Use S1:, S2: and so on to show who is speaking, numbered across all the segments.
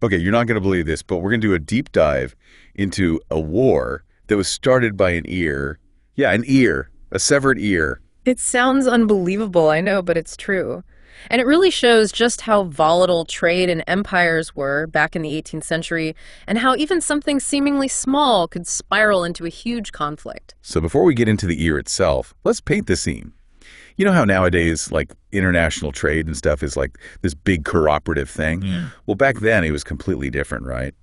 S1: Okay, you're not going to believe this, but we're going to do a deep dive into a war that was started by an ear. Yeah, an ear, a severed ear.
S2: It sounds unbelievable, I know, but it's true. And it really shows just how volatile trade and empires were back in the 18th century, and how even something seemingly small could spiral into a huge conflict.
S1: So before we get into the ear itself, let's paint the scene. You know how nowadays, like, international trade and stuff is like this big cooperative thing? Yeah. Well, back then it was completely different, right?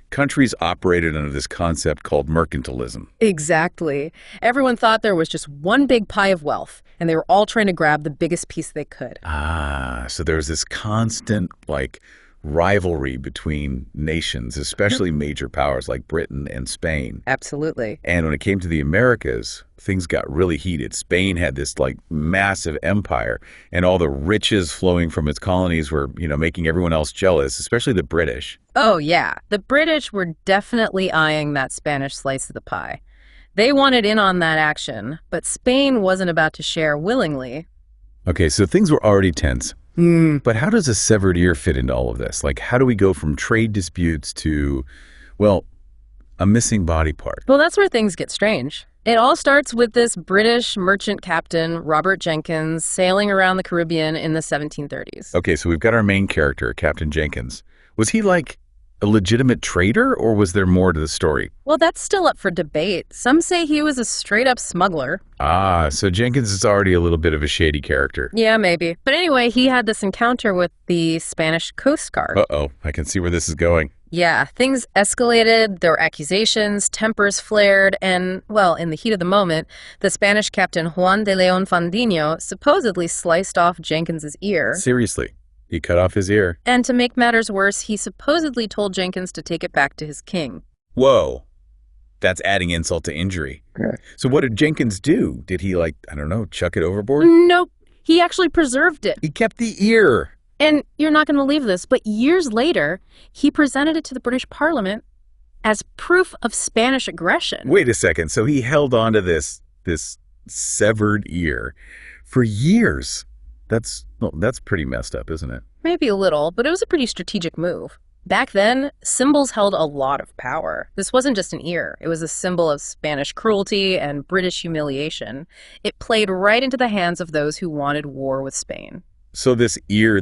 S1: Countries operated under this concept called mercantilism.
S2: Exactly. Everyone thought there was just one big pie of wealth, and they were all trying to grab the biggest piece they could.
S1: So there's this constant, like, rivalry between nations, especially major powers like Britain and Spain.
S2: Absolutely.
S1: And when it came to the Americas, things got really heated. Spain had this, like, massive empire, and all the riches flowing from its colonies were, making everyone else jealous, especially the British.
S2: Oh, yeah. The British were definitely eyeing that Spanish slice of the pie. They wanted in on that action, but Spain wasn't about to share willingly.
S1: Okay, so things were already tense. But how does a severed ear fit into all of this? Like, how do we go from trade disputes to, well, a missing body part?
S2: Well, that's where things get strange. It all starts with this British merchant captain, Robert Jenkins, sailing around the Caribbean in the 1730s.
S1: Okay, so we've got our main character, Captain Jenkins. Was he, like, a legitimate trader, or was there more to the story?
S2: Well, that's still up for debate. Some say he was a straight-up smuggler.
S1: So Jenkins is already a little bit of a shady character.
S2: Yeah, maybe. But anyway, he had this encounter with the Spanish Coast Guard.
S1: Uh-oh, I can see where this is going.
S2: Yeah, things escalated, there were accusations, tempers flared, and, well, in the heat of the moment, the Spanish captain Juan de León Fandino supposedly sliced off Jenkins's ear.
S1: Seriously? He cut off his ear?
S2: And to make matters worse, he supposedly told Jenkins to take it back to his king.
S1: Whoa. That's adding insult to injury. Okay. So what did Jenkins do? Did he, like, I don't know, chuck it overboard?
S2: Nope. He actually preserved it.
S1: He kept the ear.
S2: And you're not going to believe this, but years later, he presented it to the British Parliament as proof of Spanish aggression.
S1: Wait a second. So he held on to this severed ear for years. That's pretty messed up, isn't it?
S2: Maybe a little, but it was a pretty strategic move. Back then, symbols held a lot of power. This wasn't just an ear. It was a symbol of Spanish cruelty and British humiliation. It played right into the hands of those who wanted war with Spain.
S1: So this ear,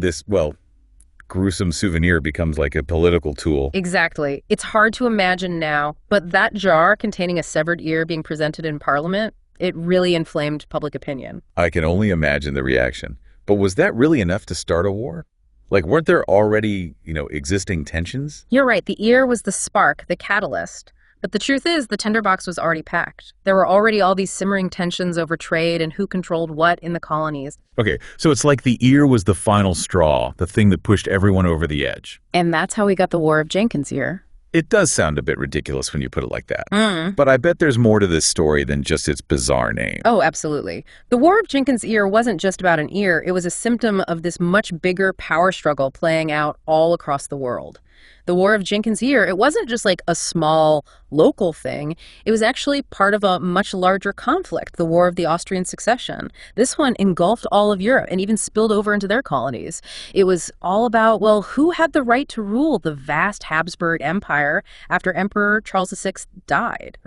S1: gruesome souvenir becomes like a political tool.
S2: Exactly. It's hard to imagine now, but that jar containing a severed ear being presented in Parliament, it really inflamed public opinion.
S1: I can only imagine the reaction. But was that really enough to start a war? Like, weren't there already, existing tensions?
S2: You're right. The ear was the spark, the catalyst. But the truth is, the tinderbox was already packed. There were already all these simmering tensions over trade and who controlled what in the colonies.
S1: Okay, so it's like the ear was the final straw, the thing that pushed everyone over the edge.
S2: And that's how we got the War of Jenkins' ear.
S1: It does sound a bit ridiculous when you put it like that. But I bet there's more to this story than just its bizarre name.
S2: Oh, absolutely. The War of Jenkins' ear wasn't just about an ear. It was a symptom of this much bigger power struggle playing out all across the world. The War of Jenkins' ear, it wasn't just like a small local thing. It was actually part of a much larger conflict, the War of the Austrian Succession. This one engulfed all of Europe and even spilled over into their colonies. It was all about, well, who had the right to rule the vast Habsburg Empire after Emperor Charles VI died?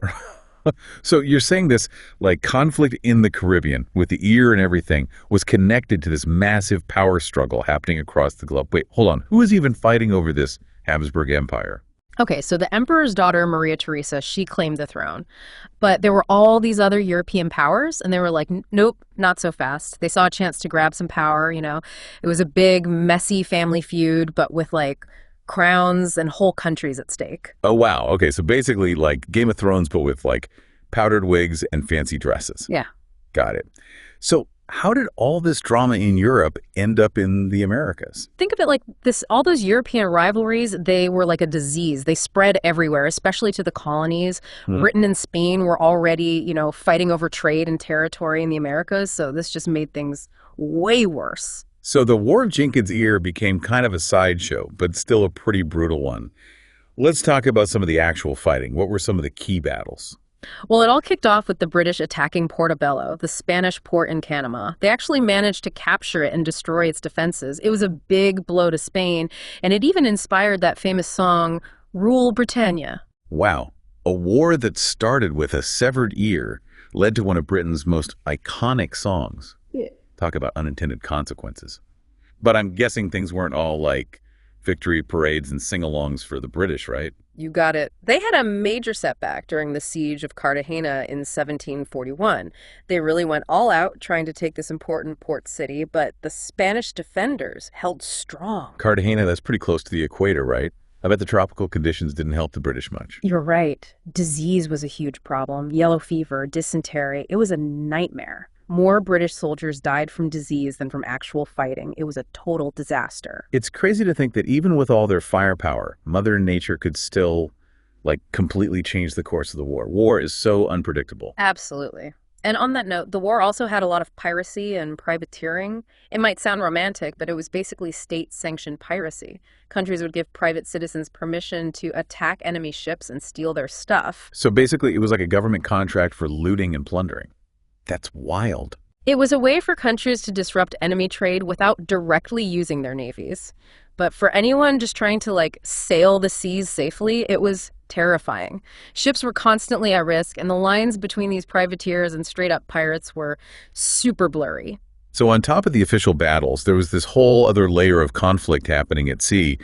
S1: So you're saying this, like, conflict in the Caribbean with the ear and everything was connected to this massive power struggle happening across the globe. Wait, hold on. Who is even fighting over this Habsburg Empire?
S2: Okay, so the emperor's daughter, Maria Theresa, she claimed the throne. But there were all these other European powers, and they were like, nope, not so fast. They saw a chance to grab some power, It was a big, messy family feud, but with, like, crowns and whole countries at stake.
S1: Oh, wow. Okay, so basically like Game of Thrones, but with, like, powdered wigs and fancy dresses.
S2: Yeah.
S1: Got it. So how did all this drama in Europe end up in the Americas?
S2: Think of it like this. All those European rivalries, they were like a disease. They spread everywhere, especially to the colonies. Britain and Spain were already, fighting over trade and territory in the Americas. So this just made things way worse.
S1: So the War of Jenkins' ear became kind of a sideshow, but still a pretty brutal one. Let's talk about some of the actual fighting. What were some of the key battles?
S2: Well, it all kicked off with the British attacking Portobello, the Spanish port in Panama. They actually managed to capture it and destroy its defenses. It was a big blow to Spain, and it even inspired that famous song, Rule Britannia.
S1: Wow. A war that started with a severed ear led to one of Britain's most iconic songs.
S2: Yeah.
S1: Talk about unintended consequences. But I'm guessing things weren't all like victory parades and sing-alongs for the British, right?
S2: You got it. They had a major setback during the siege of Cartagena in 1741. They really went all out trying to take this important port city, but the Spanish defenders held strong.
S1: Cartagena, that's pretty close to the equator, right? I bet the tropical conditions didn't help the British much.
S2: You're right. Disease was a huge problem. Yellow fever, dysentery. It was a nightmare. More British soldiers died from disease than from actual fighting. It was a total disaster.
S1: It's crazy to think that even with all their firepower, Mother Nature could still, completely change the course of the war. War is so unpredictable.
S2: Absolutely. And on that note, the war also had a lot of piracy and privateering. It might sound romantic, but it was basically state-sanctioned piracy. Countries would give private citizens permission to attack enemy ships and steal their stuff.
S1: So basically, it was like a government contract for looting and plundering. That's wild.
S2: It was a way for countries to disrupt enemy trade without directly using their navies. But for anyone just trying to, sail the seas safely, it was terrifying. Ships were constantly at risk, and the lines between these privateers and straight-up pirates were super blurry.
S1: So on top of the official battles, there was this whole other layer of conflict happening at sea.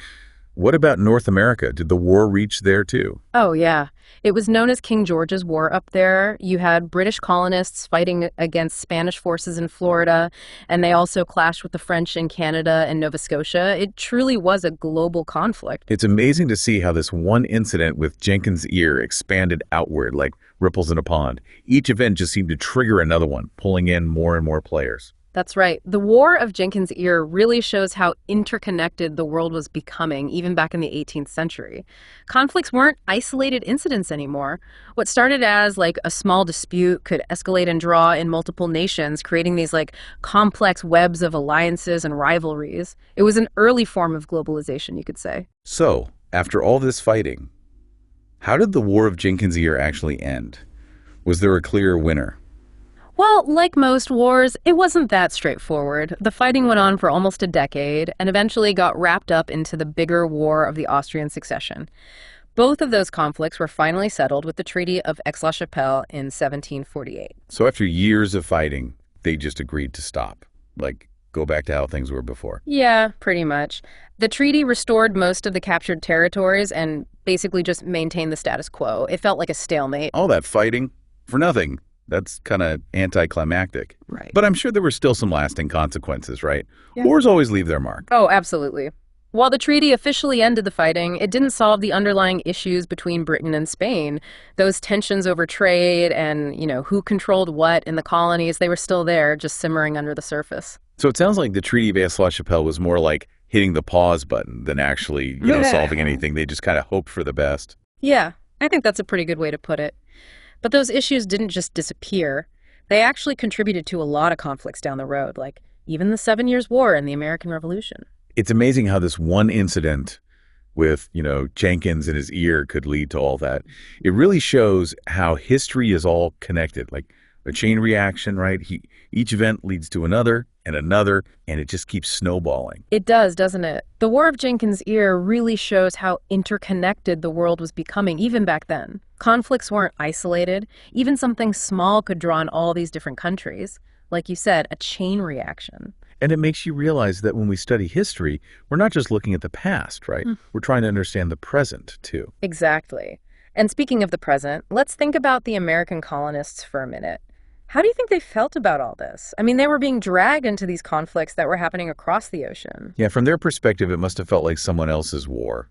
S1: What about North America? Did the war reach there too?
S2: Oh, yeah. It was known as King George's War up there. You had British colonists fighting against Spanish forces in Florida, and they also clashed with the French in Canada and Nova Scotia. It truly was a global conflict.
S1: It's amazing to see how this one incident with Jenkins' ear expanded outward like ripples in a pond. Each event just seemed to trigger another one, pulling in more and more players.
S2: That's right. The War of Jenkins' Ear really shows how interconnected the world was becoming, even back in the 18th century. Conflicts weren't isolated incidents anymore. What started as a small dispute could escalate and draw in multiple nations, creating these complex webs of alliances and rivalries. It was an early form of globalization, you could say.
S1: So, after all this fighting, how did the War of Jenkins' Ear actually end? Was there a clear winner?
S2: Well, like most wars, it wasn't that straightforward. The fighting went on for almost a decade and eventually got wrapped up into the bigger War of the Austrian Succession. Both of those conflicts were finally settled with the Treaty of Aix-la-Chapelle in 1748.
S1: So after years of fighting, they just agreed to stop. Go back to how things were before.
S2: Yeah, pretty much. The treaty restored most of the captured territories and basically just maintained the status quo. It felt like a stalemate.
S1: All that fighting for nothing. That's kind of anticlimactic.
S2: Right.
S1: But I'm sure there were still some lasting consequences, right?
S2: Yeah.
S1: Wars always leave their mark.
S2: Oh, absolutely. While the treaty officially ended the fighting, it didn't solve the underlying issues between Britain and Spain. Those tensions over trade and, who controlled what in the colonies, they were still there, just simmering under the surface.
S1: So it sounds like the Treaty of Aix-la-Chapelle was more like hitting the pause button than actually, solving anything. They just kind of hoped for the best.
S2: Yeah, I think that's a pretty good way to put it. But those issues didn't just disappear. They actually contributed to a lot of conflicts down the road, like even the 7 Years' War and the American Revolution.
S1: It's amazing how this one incident with, Jenkins and his ear could lead to all that. It really shows how history is all connected, like a chain reaction, right? Each event leads to another, and it just keeps snowballing.
S2: It does, doesn't it? The War of Jenkins' Ear really shows how interconnected the world was becoming, even back then. Conflicts weren't isolated. Even something small could draw in all these different countries. Like you said, a chain reaction.
S1: And it makes you realize that when we study history, we're not just looking at the past, right? We're trying to understand the present, too.
S2: Exactly. And speaking of the present, let's think about the American colonists for a minute. How do you think they felt about all this? I mean, they were being dragged into these conflicts that were happening across the ocean.
S1: Yeah, from their perspective, it must have felt like someone else's war.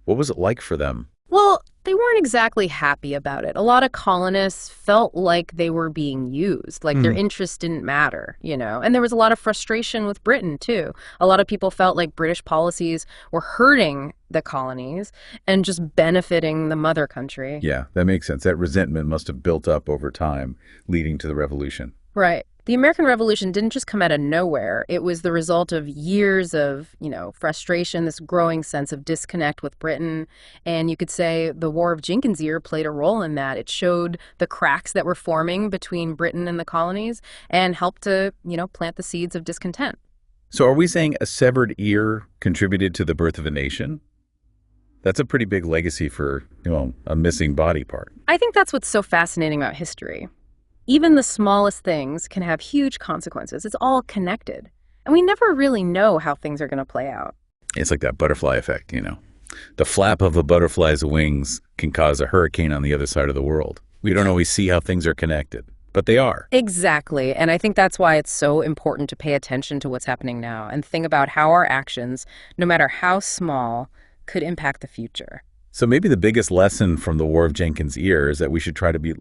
S1: What was it like for them?
S2: Well, they weren't exactly happy about it. A lot of colonists felt like they were being used, like their interests didn't matter, And there was a lot of frustration with Britain, too. A lot of people felt like British policies were hurting the colonies and just benefiting the mother country.
S1: Yeah, that makes sense. That resentment must have built up over time, leading to the revolution.
S2: Right. The American Revolution didn't just come out of nowhere. It was the result of years of, frustration, this growing sense of disconnect with Britain. And you could say the War of Jenkins' Ear played a role in that. It showed the cracks that were forming between Britain and the colonies and helped to, plant the seeds of discontent.
S1: So are we saying a severed ear contributed to the birth of a nation? That's a pretty big legacy for, a missing body part.
S2: I think that's what's so fascinating about history. Even the smallest things can have huge consequences. It's all connected. And we never really know how things are going to play out.
S1: It's like that butterfly effect, The flap of a butterfly's wings can cause a hurricane on the other side of the world. We don't always see how things are connected, but they are.
S2: Exactly. And I think that's why it's so important to pay attention to what's happening now and think about how our actions, no matter how small, could impact the future.
S1: So maybe the biggest lesson from the War of Jenkins' Ear is that we should try to be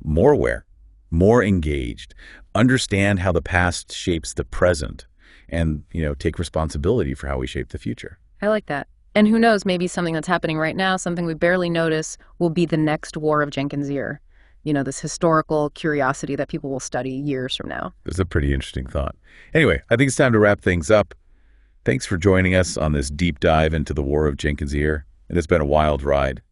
S1: more aware, more engaged, understand how the past shapes the present, and, take responsibility for how we shape the future.
S2: I like that. And who knows, maybe something that's happening right now, something we barely notice, will be the next War of Jenkins' Ear. This historical curiosity that people will study years from now.
S1: That's a pretty interesting thought. Anyway, I think it's time to wrap things up. Thanks for joining us on this deep dive into the War of Jenkins' Ear. And it's been a wild ride.